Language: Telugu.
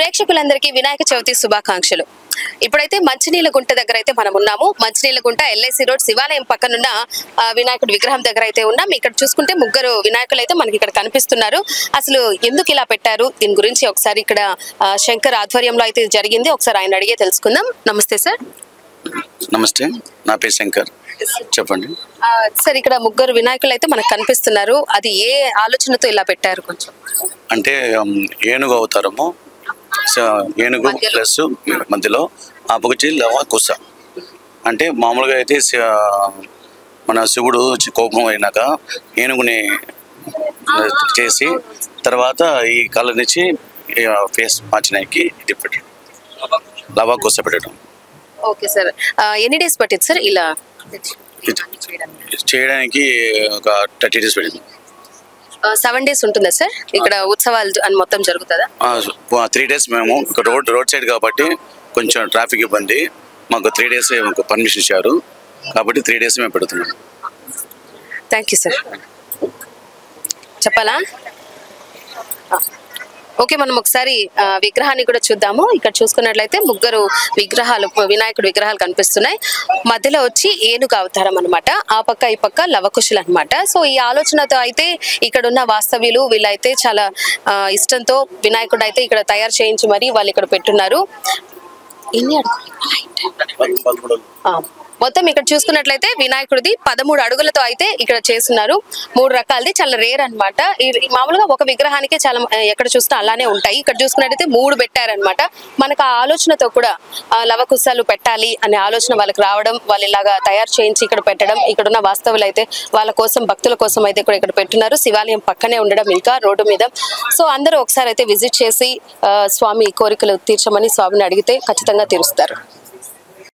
ప్రేక్షకులందరికీ వినాయక చవితి శుభాకాంక్షలు. ఇప్పుడైతే మంచినీళ్ళ గుంట దగ్గర అయితే మనం ఉన్నాము. మంచినీళ్ళ గుంట ఎల్ఐసి రోడ్ శివాలయం పక్కనున్న వినాయకుడి విగ్రహం దగ్గర అయితే ఉన్నాం. ఇక్కడ చూసుకుంటే ముగ్గురు వినాయకులు అయితే మనకి ఇక్కడ కనిపిస్తున్నారు. అసలు ఎందుకు ఇలా పెట్టారు దీని గురించి ఒకసారి ఇక్కడ శంకర్ ఆధ్వర్యంలో అయితే జరిగింది. ఒకసారి ఆయన అడిగే తెలుసుకుందాం. నమస్తే సార్. నమస్తే, నా పేరు శంకర్. చెప్పండి సార్. ఇక్కడ ముగ్గురు వినాయకులు అయితే మనకు కనిపిస్తున్నారు. అది ఏ ఆలోచనతో ఇలా పెట్టారు? కొంచెం అంటే ఏనుగు అవతారము, ఏనుగు ప్లస్ మధ్యలో ఆపకొచ్చి కుస. అంటే మామూలుగా అయితే మన శివుడు కోపం అయినాక ఏనుగుని చేసి తర్వాత ఈ కళ్ళ నుంచి ఫేస్ మార్చినాకి ఇది పెట్టడం, లవా కుస పెట్టడం. Okay sir. ఎన్ని డేస్ పట్టింది సార్ ఇలా చేయడానికి? ఒక 30 days పట్టింది. 7 days ఉంటుందా సార్ ఇక్కడ ఉత్సవాలు అని మొత్తం జరుగుతుందా? 3 days. మేము రోడ్ సైడ్ కాబట్టి కొంచెం ట్రాఫిక్ ఇబ్బంది, మాకు 3 days మాకు పర్మిషన్ ఇచ్చారు కాబట్టి 3 days మేము పెడుతున్నాం. Thank you sir. చెప్పాలా? ఓకే, మనం ఒకసారి విగ్రహాన్ని కూడా చూద్దాము. ఇక్కడ చూసుకున్నట్లయితే ముగ్గురు విగ్రహాలు, వినాయకుడి విగ్రహాలు కనిపిస్తున్నాయి. మధ్యలో వచ్చి ఏనుగు అవతారం అనమాట, ఆ పక్క ఈ పక్క లవకుశులు అనమాట. సో ఈ ఆలోచనతో అయితే ఇక్కడ ఉన్న వాస్తవ్యులు వీళ్ళైతే చాలా ఇష్టంతో వినాయకుడు అయితే ఇక్కడ తయారు చేయించి మరి వాళ్ళు ఇక్కడ పెట్టున్నారు. మొత్తం ఇక్కడ చూసుకున్నట్లయితే వినాయకుడిది 13 అడుగులతో అయితే ఇక్కడ చేస్తున్నారు. 3 రకాలది, చాలా రేర్ అనమాట. మామూలుగా ఒక విగ్రహానికి చాలా ఎక్కడ చూసినా అలానే ఉంటాయి. ఇక్కడ చూసుకున్నట్లయితే 3 పెట్టారనమాట. మనకు ఆ ఆలోచనతో కూడా లవకుశాలు పెట్టాలి అనే ఆలోచన వాళ్ళకి రావడం, వాళ్ళు ఇలాగా తయారు చేయించి ఇక్కడ పెట్టడం, ఇక్కడ ఉన్న వాస్తవులు అయితే వాళ్ళ కోసం, భక్తుల కోసం అయితే కూడా ఇక్కడ పెట్టున్నారు. శివాలయం పక్కనే ఉండడం, ఇంకా రోడ్డు మీద. సో అందరూ ఒకసారి అయితే విజిట్ చేసి స్వామి కోరికలు తీర్చమని స్వామిని అడిగితే ఖచ్చితంగా తీరుస్తారు.